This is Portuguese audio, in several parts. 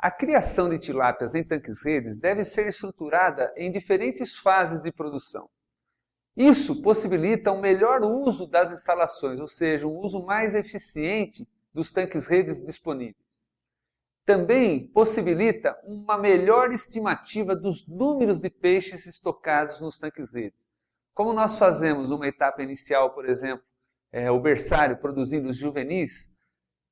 A criação de tilápias em tanques-redes deve ser estruturada em diferentes fases de produção. Isso possibilita um melhor uso das instalações, ou seja, um uso mais eficiente dos tanques-redes disponíveis. Também possibilita uma melhor estimativa dos números de peixes estocados nos tanques-redes. Como nós fazemos uma etapa inicial, por exemplo, o berçário produzindo os juvenis,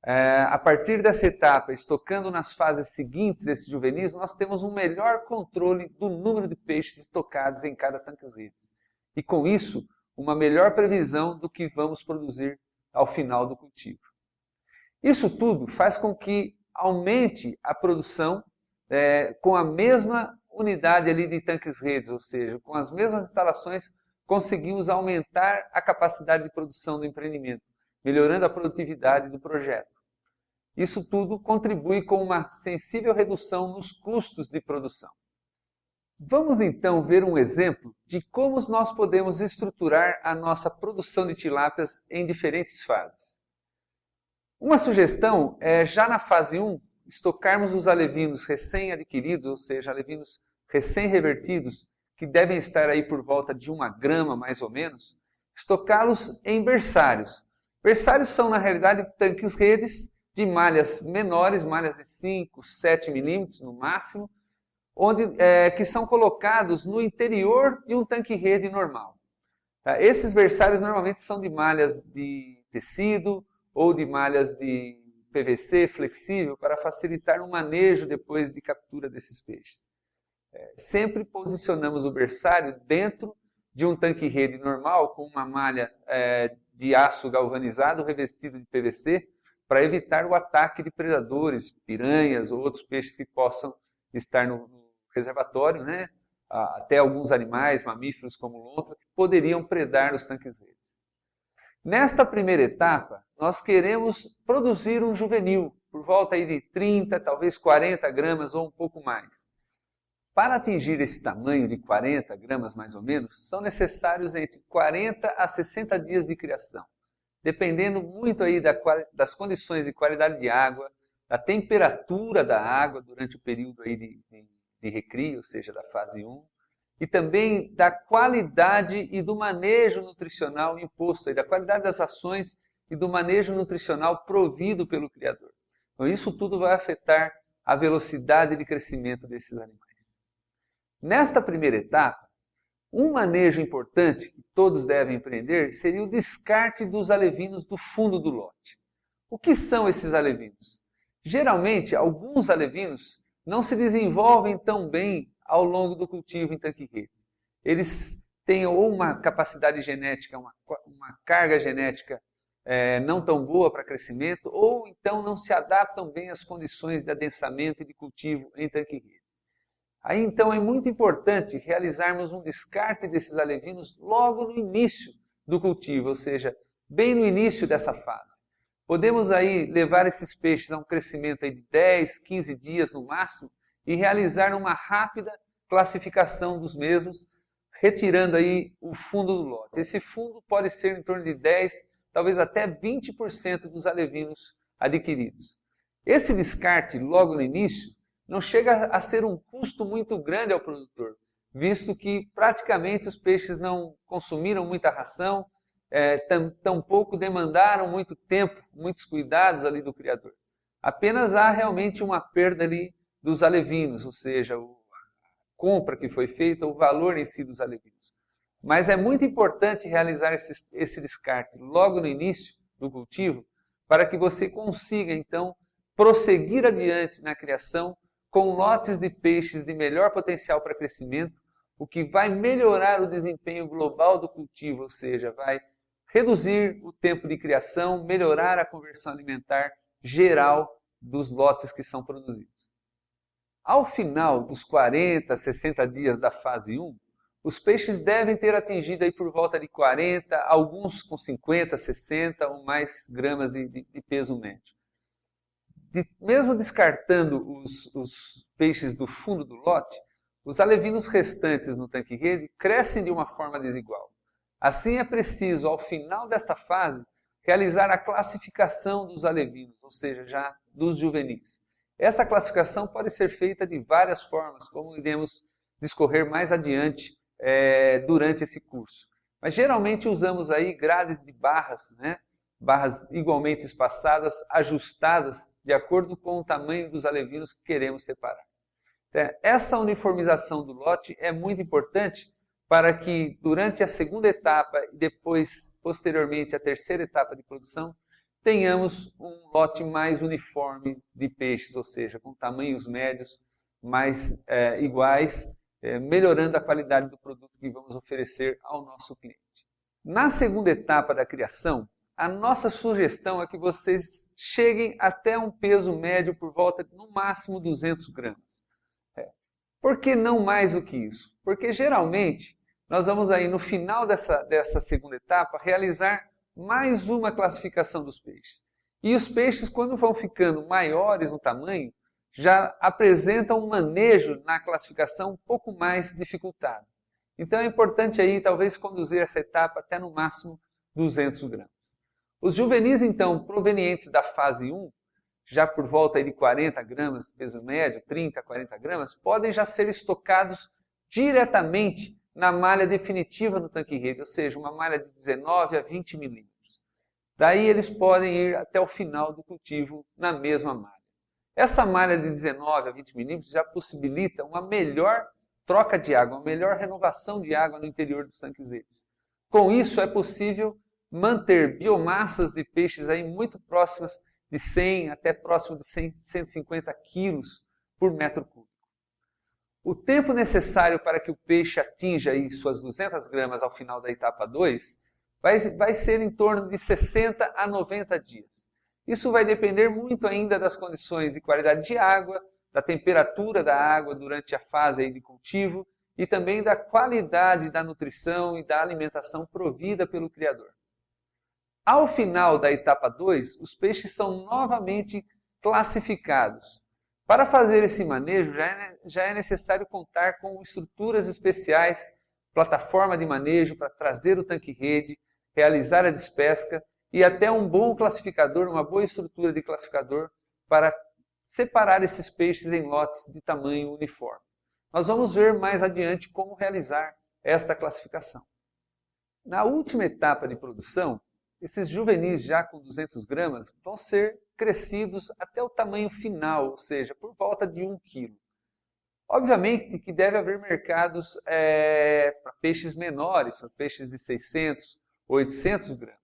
a partir dessa etapa, estocando nas fases seguintes esses juvenis, nós temos um melhor controle do número de peixes estocados em cada tanques-redes. E com isso, uma melhor previsão do que vamos produzir ao final do cultivo. Isso tudo faz com que aumente a produção com a mesma unidade ali de tanques-redes, ou seja, com as mesmas instalações, conseguimos aumentar a capacidade de produção do empreendimento, melhorando a produtividade do projeto. Isso tudo contribui com uma sensível redução nos custos de produção. Vamos então ver um exemplo de como nós podemos estruturar a nossa produção de tilápias em diferentes fases. Uma sugestão é, já na fase 1, estocarmos os alevinos recém-adquiridos, ou seja, alevinos recém-revertidos, que devem estar aí por volta de 1 grama mais ou menos, estocá-los em berçários. Berçários são, na realidade, tanques-redes de malhas menores, malhas de 5, 7 milímetros no máximo, que são colocados no interior de um tanque-rede normal. Tá? Esses berçários normalmente são de malhas de tecido ou de malhas de PVC flexível para facilitar o manejo depois de captura desses peixes. Sempre posicionamos o berçário dentro de um tanque-rede normal com uma malha de aço galvanizado revestido de PVC para evitar o ataque de predadores, piranhas ou outros peixes que possam estar no reservatório, né? Até alguns animais, mamíferos como lontra, que poderiam predar os tanques-redes. Nesta primeira etapa, nós queremos produzir um juvenil, por volta aí de 30, talvez 40 gramas ou um pouco mais. Para atingir esse tamanho de 40 gramas mais ou menos, são necessários entre 40 a 60 dias de criação, dependendo muito aí das condições de qualidade de água, da temperatura da água durante o período aí de recrio, ou seja, da fase 1, e também da qualidade e do manejo nutricional imposto, aí, da qualidade das ações e do manejo nutricional provido pelo criador. Então, isso tudo vai afetar a velocidade de crescimento desses animais. Nesta primeira etapa, um manejo importante que todos devem empreender seria o descarte dos alevinos do fundo do lote. O que são esses alevinos? Geralmente, alguns alevinos não se desenvolvem tão bem ao longo do cultivo em tanque-rede. Eles têm ou uma capacidade genética, uma carga genética não tão boa para crescimento, ou então não se adaptam bem às condições de adensamento e de cultivo em tanque-rede. Aí então é muito importante realizarmos um descarte desses alevinos logo no início do cultivo, ou seja, bem no início dessa fase. Podemos aí levar esses peixes a um crescimento aí de 10, 15 dias no máximo e realizar uma rápida classificação dos mesmos, retirando aí o fundo do lote. Esse fundo pode ser em torno de 10, talvez até 20% dos alevinos adquiridos. Esse descarte logo no início não chega a ser um custo muito grande ao produtor, visto que praticamente os peixes não consumiram muita ração, tampouco demandaram muito tempo, muitos cuidados ali do criador. Apenas há realmente uma perda ali dos alevinos, ou seja, a compra que foi feita, o valor em si dos alevinos. Mas é muito importante realizar esse descarte logo no início do cultivo, para que você consiga então prosseguir adiante na criação com lotes de peixes de melhor potencial para crescimento, o que vai melhorar o desempenho global do cultivo, ou seja, vai reduzir o tempo de criação, melhorar a conversão alimentar geral dos lotes que são produzidos. Ao final dos 40, 60 dias da fase 1, os peixes devem ter atingido aí por volta de 40, alguns com 50, 60 ou mais gramas de peso médio. Mesmo descartando os peixes do fundo do lote, os alevinos restantes no tanque-rede crescem de uma forma desigual. Assim é preciso, ao final desta fase, realizar a classificação dos alevinos, ou seja, já dos juvenis. Essa classificação pode ser feita de várias formas, como iremos discorrer mais adiante durante esse curso. Mas geralmente usamos aí grades de barras, né? Barras igualmente espaçadas, ajustadas de acordo com o tamanho dos alevinos que queremos separar. Essa uniformização do lote é muito importante para que durante a segunda etapa e depois, posteriormente, a terceira etapa de produção, tenhamos um lote mais uniforme de peixes, ou seja, com tamanhos médios mais iguais, melhorando a qualidade do produto que vamos oferecer ao nosso cliente. Na segunda etapa da criação, a nossa sugestão é que vocês cheguem até um peso médio por volta de, no máximo, 200 gramas. Por que não mais do que isso? Porque geralmente nós vamos aí no final dessa segunda etapa realizar mais uma classificação dos peixes. E os peixes, quando vão ficando maiores no tamanho, já apresentam um manejo na classificação um pouco mais dificultado. Então é importante aí talvez conduzir essa etapa até no máximo 200 gramas. Os juvenis, então, provenientes da fase 1, já por volta aí de 40 gramas, peso médio, 30 a 40 gramas, podem já ser estocados diretamente na malha definitiva do tanque-rede, ou seja, uma malha de 19 a 20 milímetros. Daí eles podem ir até o final do cultivo na mesma malha. Essa malha de 19 a 20 milímetros já possibilita uma melhor troca de água, uma melhor renovação de água no interior dos tanques-redes. Com isso é possível manter biomassas de peixes aí muito próximas de 100 até próximo de 150 quilos por metro cúbico. O tempo necessário para que o peixe atinja aí suas 200 gramas ao final da etapa 2 vai ser em torno de 60 a 90 dias. Isso vai depender muito ainda das condições de qualidade de água, da temperatura da água durante a fase aí de cultivo e também da qualidade da nutrição e da alimentação provida pelo criador. Ao final da etapa 2, os peixes são novamente classificados. Para fazer esse manejo, já é necessário contar com estruturas especiais, plataforma de manejo para trazer o tanque-rede, realizar a despesca e até um bom classificador, uma boa estrutura de classificador para separar esses peixes em lotes de tamanho uniforme. Nós vamos ver mais adiante como realizar esta classificação. Na última etapa de produção, esses juvenis já com 200 gramas vão ser crescidos até o tamanho final, ou seja, por volta de 1 kg. Obviamente que deve haver mercados para peixes menores, para peixes de 600, 800 gramas.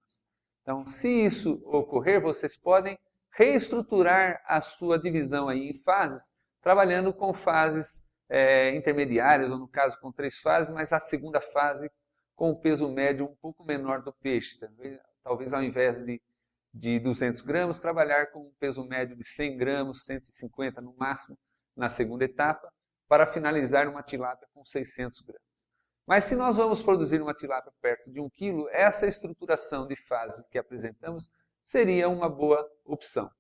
Então, se isso ocorrer, vocês podem reestruturar a sua divisão aí em fases, trabalhando com fases intermediárias, ou no caso com 3 fases, mas a segunda fase com o peso médio um pouco menor do peixe. Talvez ao invés de 200 gramas, trabalhar com um peso médio de 100 gramas, 150 no máximo, na segunda etapa, para finalizar uma tilápia com 600 gramas. Mas se nós vamos produzir uma tilápia perto de 1 kg, essa estruturação de fases que apresentamos seria uma boa opção.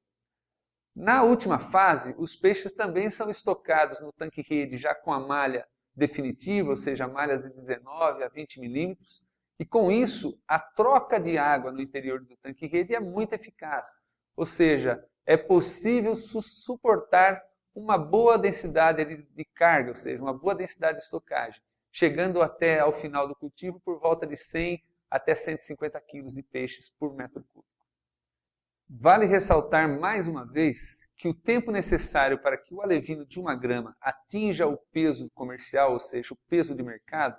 Na última fase, os peixes também são estocados no tanque-rede já com a malha definitiva, ou seja, malhas de 19 a 20 milímetros, e com isso a troca de água no interior do tanque-rede é muito eficaz, ou seja, é possível suportar uma boa densidade de carga, ou seja, uma boa densidade de estocagem, chegando até ao final do cultivo por volta de 100 até 150 kg de peixes por metro cúbico. Vale ressaltar mais uma vez que o tempo necessário para que o alevino de 1 grama atinja o peso comercial, ou seja, o peso de mercado,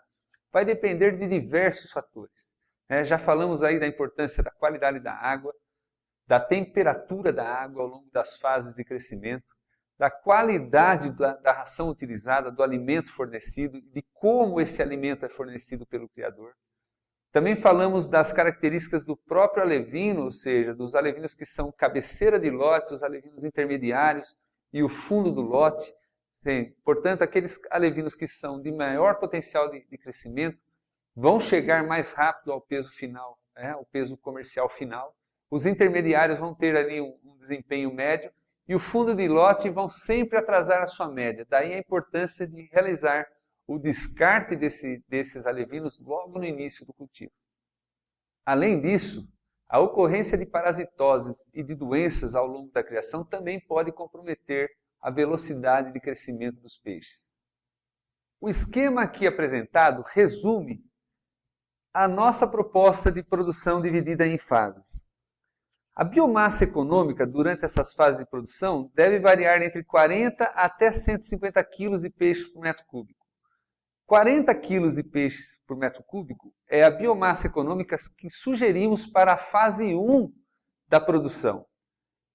vai depender de diversos fatores. Já falamos aí da importância da qualidade da água, da temperatura da água ao longo das fases de crescimento, da qualidade da ração utilizada, do alimento fornecido, de como esse alimento é fornecido pelo criador. Também falamos das características do próprio alevino, ou seja, dos alevinos que são cabeceira de lote, os alevinos intermediários e o fundo do lote. Portanto, aqueles alevinos que são de maior potencial de crescimento vão chegar mais rápido ao peso final, ao peso comercial final. Os intermediários vão ter ali um desempenho médio e o fundo de lote vão sempre atrasar a sua média. Daí a importância de realizar o descarte desses alevinos logo no início do cultivo. Além disso, a ocorrência de parasitoses e de doenças ao longo da criação também pode comprometer a velocidade de crescimento dos peixes. O esquema aqui apresentado resume a nossa proposta de produção dividida em fases. A biomassa econômica durante essas fases de produção deve variar entre 40 até 150 kg de peixes por metro cúbico. 40 kg de peixes por metro cúbico é a biomassa econômica que sugerimos para a fase 1 da produção.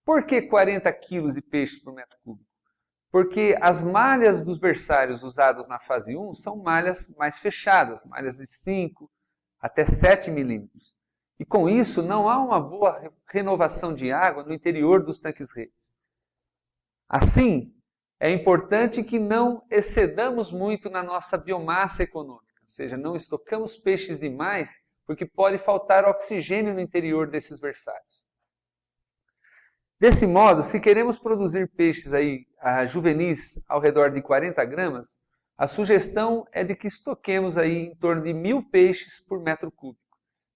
Por que 40 kg de peixes por metro cúbico? Porque as malhas dos berçários usados na fase 1 são malhas mais fechadas, malhas de 5 até 7 milímetros. E com isso não há uma boa renovação de água no interior dos tanques-redes. Assim, é importante que não excedamos muito na nossa biomassa econômica, ou seja, não estocamos peixes demais, porque pode faltar oxigênio no interior desses berçários. Desse modo, se queremos produzir peixes juvenis ao redor de 40 gramas, a sugestão é de que estoquemos em torno de 1.000 peixes por metro cúbico.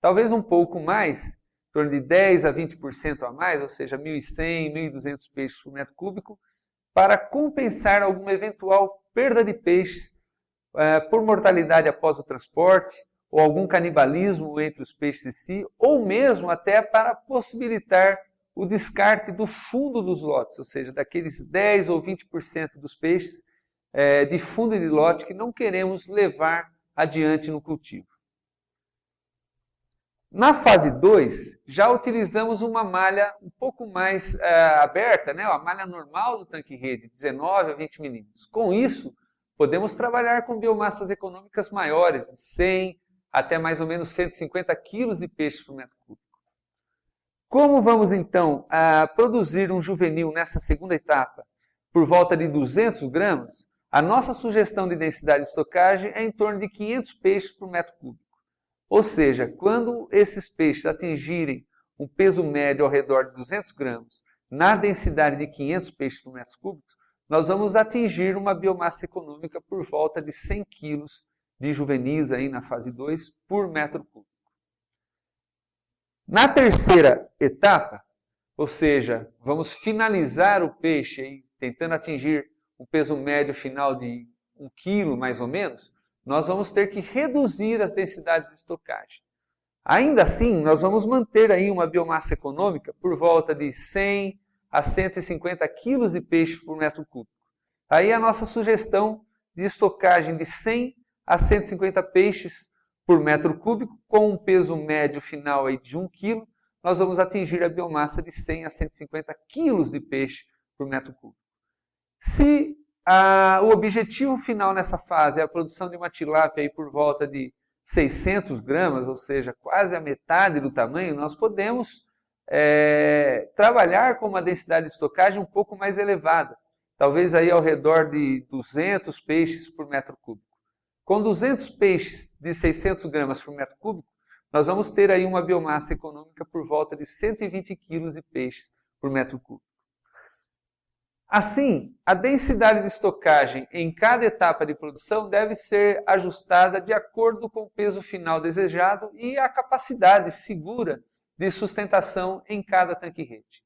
Talvez um pouco mais, em torno de 10 a 20% a mais, ou seja, 1.100, 1.200 peixes por metro cúbico, para compensar alguma eventual perda de peixes por mortalidade após o transporte, ou algum canibalismo entre os peixes em si, ou mesmo até para possibilitar o descarte do fundo dos lotes, ou seja, daqueles 10 ou 20% dos peixes de fundo de lote que não queremos levar adiante no cultivo. Na fase 2, já utilizamos uma malha um pouco mais aberta, a malha normal do tanque-rede, 19 a 20 milímetros. Com isso, podemos trabalhar com biomassas econômicas maiores, de 100 até mais ou menos 150 kg de peixe por metro cúbico. Como vamos então produzir um juvenil nessa segunda etapa por volta de 200 gramas, a nossa sugestão de densidade de estocagem é em torno de 500 peixes por metro cúbico. Ou seja, quando esses peixes atingirem um peso médio ao redor de 200 gramas, na densidade de 500 peixes por metro cúbico, nós vamos atingir uma biomassa econômica por volta de 100 kg de juvenis na fase 2 por metro cúbico. Na terceira etapa, ou seja, vamos finalizar o peixe tentando atingir um peso médio final de 1 kg mais ou menos, nós vamos ter que reduzir as densidades de estocagem. Ainda assim, nós vamos manter uma biomassa econômica por volta de 100 a 150 kg de peixe por metro cúbico. Aí a nossa sugestão de estocagem de 100 a 150 peixes por metro cúbico, com um peso médio final de 1 kg, nós vamos atingir a biomassa de 100 a 150 kg de peixe por metro cúbico. Se o objetivo final nessa fase é a produção de uma tilápia por volta de 600 gramas, ou seja, quase a metade do tamanho, nós podemos trabalhar com uma densidade de estocagem um pouco mais elevada, talvez ao redor de 200 peixes por metro cúbico. Com 200 peixes de 600 gramas por metro cúbico, nós vamos ter uma biomassa econômica por volta de 120 kg de peixes por metro cúbico. Assim, a densidade de estocagem em cada etapa de produção deve ser ajustada de acordo com o peso final desejado e a capacidade segura de sustentação em cada tanque-rede.